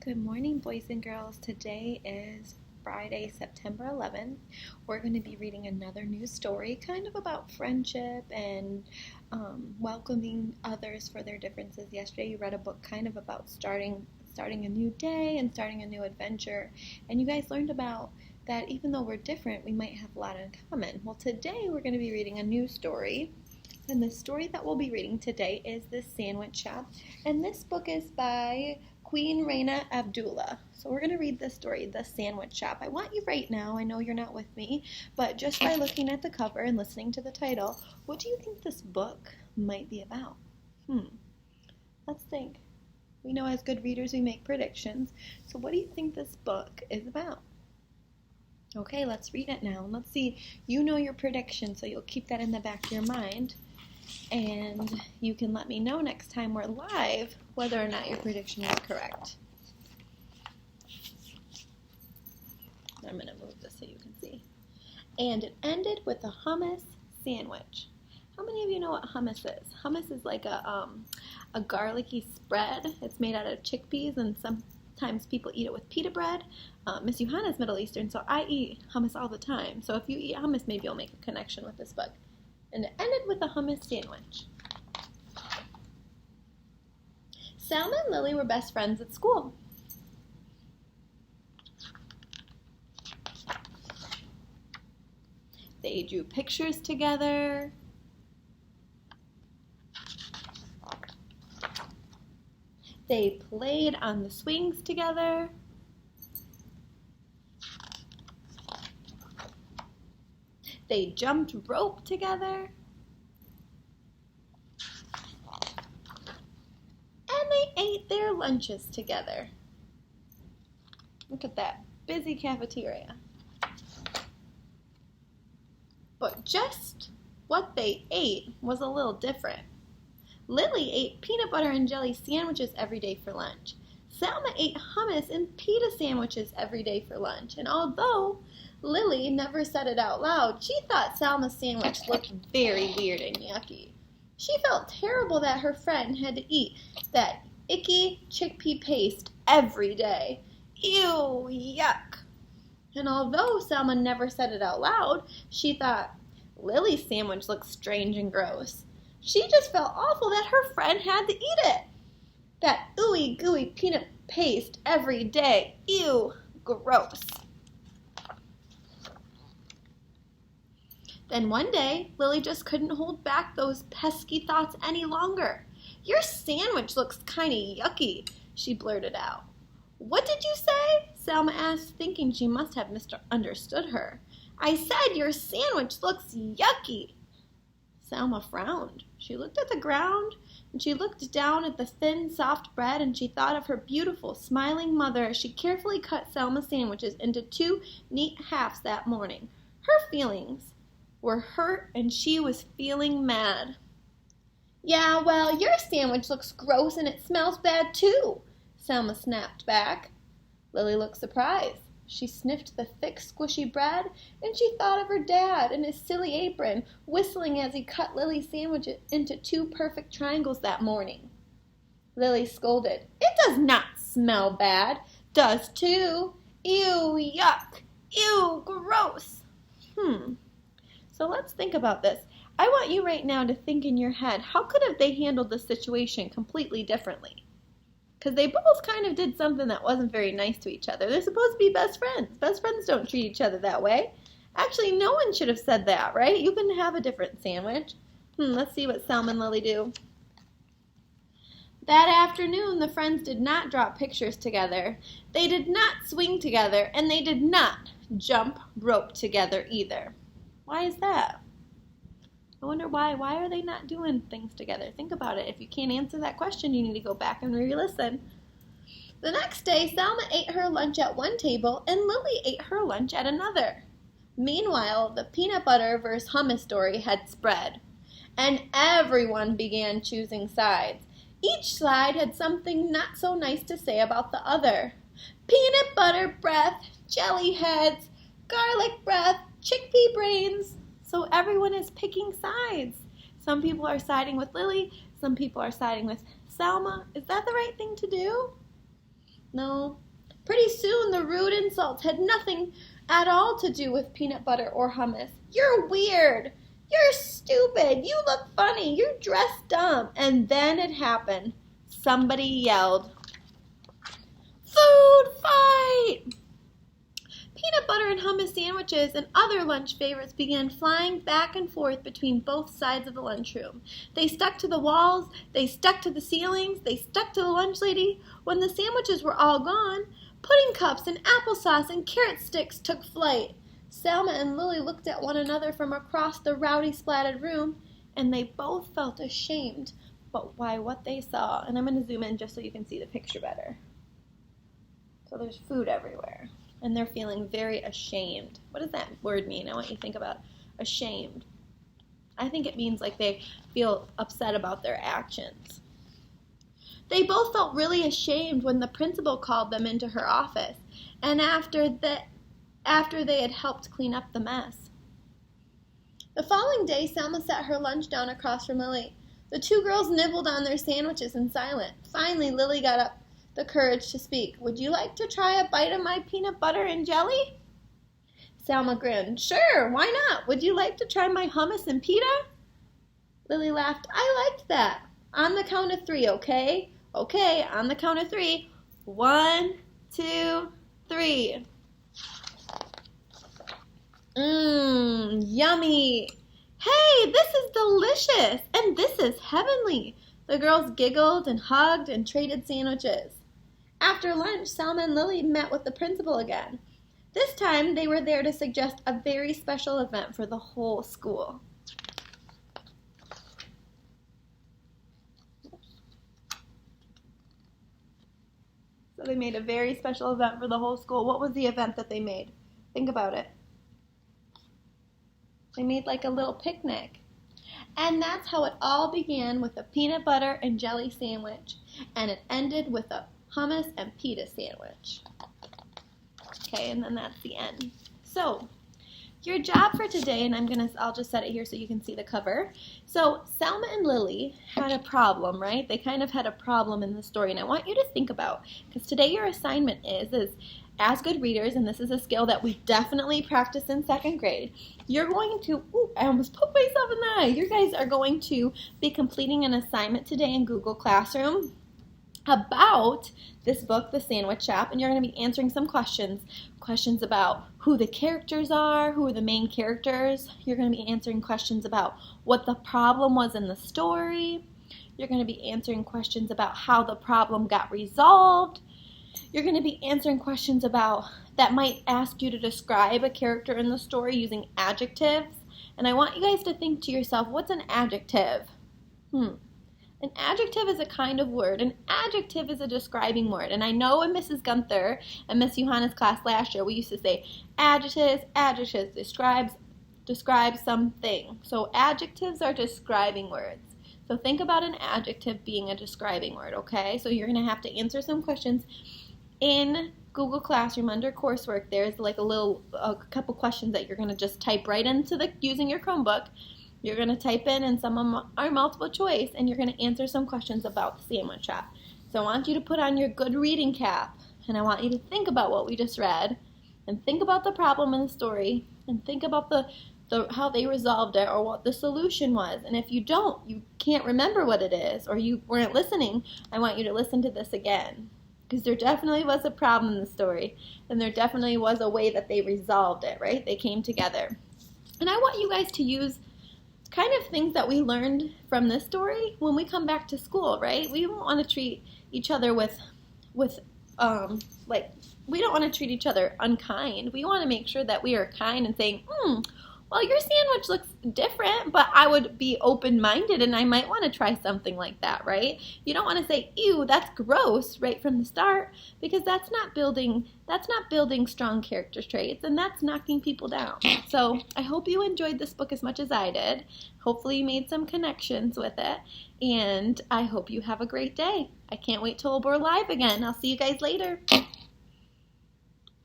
Good morning, boys and girls. Today is Friday, September 11th. We're going to be reading another new story, kind of about friendship and welcoming others for their differences. Yesterday, you read a book kind of about starting a new day and starting a new adventure. And you guys learned about that even though we're different, we might have a lot in common. Well, today we're going to be reading a new story. And the story that we'll be reading today is The Sandwich Shop. And this book is by Queen Reina Abdullah. So we're going to read this story, The Sandwich Shop. I want you right now, I know you're not with me, but just by looking at the cover and listening to the title, what do you think this book might be about? Let's think. We know as good readers we make predictions. So what do you think this book is about? Okay, let's read it now. Let's see. You know your prediction, so you'll keep that in the back of your mind. And you can let me know next time we're live whether or not your prediction was correct. I'm going to move this so you can see. And it ended with a hummus sandwich. How many of you know what hummus is? Hummus is like a garlicky spread. It's made out of chickpeas, and sometimes people eat it with pita bread. Miss Johanna is Middle Eastern, so I eat hummus all the time. So if you eat hummus, maybe you'll make a connection with this book. And it ended with a hummus sandwich. Salma and Lily were best friends at school. They drew pictures together. They played on the swings together. They jumped rope together. And they ate their lunches together. Look at that busy cafeteria. But just what they ate was a little different. Lily ate peanut butter and jelly sandwiches every day for lunch. Salma ate hummus and pita sandwiches every day for lunch. And although Lily never said it out loud, she thought Salma's sandwich looked very weird and yucky. She felt terrible that her friend had to eat that icky chickpea paste every day. Ew, yuck. And although Salma never said it out loud, she thought Lily's sandwich looked strange and gross. She just felt awful that her friend had to eat it. That ooey gooey peanut paste every day. Ew, gross. Then one day, Lily just couldn't hold back those pesky thoughts any longer. "Your sandwich looks kinda yucky," she blurted out. "What did you say?" Salma asked, thinking she must have misunderstood her. "I said your sandwich looks yucky." Salma frowned. She looked at the ground, and she looked down at the thin, soft bread, and she thought of her beautiful, smiling mother as she carefully cut Salma's sandwiches into 2 neat halves that morning. Her feelings were hurt, and she was feeling mad. "Yeah, well, your sandwich looks gross and it smells bad too," Salma snapped back. Lily looked surprised. She sniffed the thick, squishy bread, and she thought of her dad in his silly apron, whistling as he cut Lily's sandwich into 2 perfect triangles that morning. Lily scolded, "It does not smell bad." "Does too. Ew, yuck. Ew, gross." So let's think about this. I want you right now to think in your head, how could have they handled the situation completely differently? Because they both kind of did something that wasn't very nice to each other. They're supposed to be best friends. Best friends don't treat each other that way. Actually, no one should have said that, right? You can have a different sandwich. Let's see what Salma and Lily do. That afternoon, the friends did not draw pictures together. They did not swing together, and they did not jump rope together either. Why is that? I wonder why. Why are they not doing things together? Think about it. If you can't answer that question, you need to go back and re-listen. The next day, Salma ate her lunch at one table, and Lily ate her lunch at another. Meanwhile, the peanut butter versus hummus story had spread, and everyone began choosing sides. Each side had something not so nice to say about the other. Peanut butter breath, jelly heads, garlic breath, chickpea brains. So everyone is picking sides. Some people are siding with Lily. Some people are siding with Salma. Is that the right thing to do? No. Pretty soon the rude insults had nothing at all to do with peanut butter or hummus. You're weird. You're stupid. You look funny. You're dressed dumb. And then it happened. Somebody yelled, "Food fight!" Peanut butter and hummus sandwiches and other lunch favorites began flying back and forth between both sides of the lunchroom. They stuck to the walls, they stuck to the ceilings, they stuck to the lunch lady. When the sandwiches were all gone, pudding cups and applesauce and carrot sticks took flight. Selma and Lily looked at one another from across the rowdy splattered room, and they both felt ashamed by what they saw. And I'm going to zoom in just so you can see the picture better. So there's food everywhere. And they're feeling very ashamed. What does that word mean? I want you to think about ashamed. I think it means like they feel upset about their actions. They both felt really ashamed when the principal called them into her office, and after they had helped clean up the mess. The following day, Selma set her lunch down across from Lily. The two girls nibbled on their sandwiches in silence. Finally, Lily got up the courage to speak. "Would you like to try a bite of my peanut butter and jelly?" Selma grinned. "Sure, why not? Would you like to try my hummus and pita?" Lily laughed. "I liked that. On the count of 3, okay? Okay, on the count of 3. 1, 2, 3. Yummy. Hey, this is delicious, and this is heavenly." The girls giggled and hugged and traded sandwiches. After lunch, Selma and Lily met with the principal again. This time, they were there to suggest a very special event for the whole school. So they made a very special event for the whole school. What was the event that they made? Think about it. They made like a little picnic. And that's how it all began, with a peanut butter and jelly sandwich. And it ended with a hummus and pita sandwich. Okay, and then that's the end. So, your job for today, and I'll just set it here so you can see the cover. So, Selma and Lily had a problem, right? They kind of had a problem in the story, and I want you to think about, because today your assignment is as good readers, and this is a skill that we definitely practice in 2nd grade, you're going to, I almost poked myself in the eye. You guys are going to be completing an assignment today in Google Classroom about this book, The Sandwich Shop, and you're going to be answering some questions about who the characters are, who are the main characters. You're going to be answering questions about what the problem was in the story. You're going to be answering questions about how the problem got resolved. You're going to be answering questions that might ask you to describe a character in the story using adjectives. And I want you guys to think to yourself, what's an adjective? An adjective is a kind of word. An adjective is a describing word. And I know in Mrs. Gunther and Miss Johanna's class last year, we used to say adjectives describe something. So adjectives are describing words. So think about an adjective being a describing word, okay? So you're going to have to answer some questions in Google Classroom under coursework. There's like a couple questions that you're going to just type right into using your Chromebook. You're going to type in, and some of them are multiple choice, and you're going to answer some questions about the Sandwich Shop. So I want you to put on your good reading cap, and I want you to think about what we just read, and think about the problem in the story, and think about how they resolved it, or what the solution was. And if you can't remember what it is, or you weren't listening, I want you to listen to this again. Because there definitely was a problem in the story, and there definitely was a way that they resolved it, right? They came together. And I want you guys to use kind of things that we learned from this story when we come back to school, right? We don't want to treat each other we don't want to treat each other unkind. We want to make sure that we are kind and saying, well, your sandwich looks different, but I would be open-minded and I might want to try something like that, right? You don't want to say, ew, that's gross right from the start, because that's not building strong character traits, and that's knocking people down. So I hope you enjoyed this book as much as I did. Hopefully you made some connections with it, and I hope you have a great day. I can't wait till we're live again. I'll see you guys later.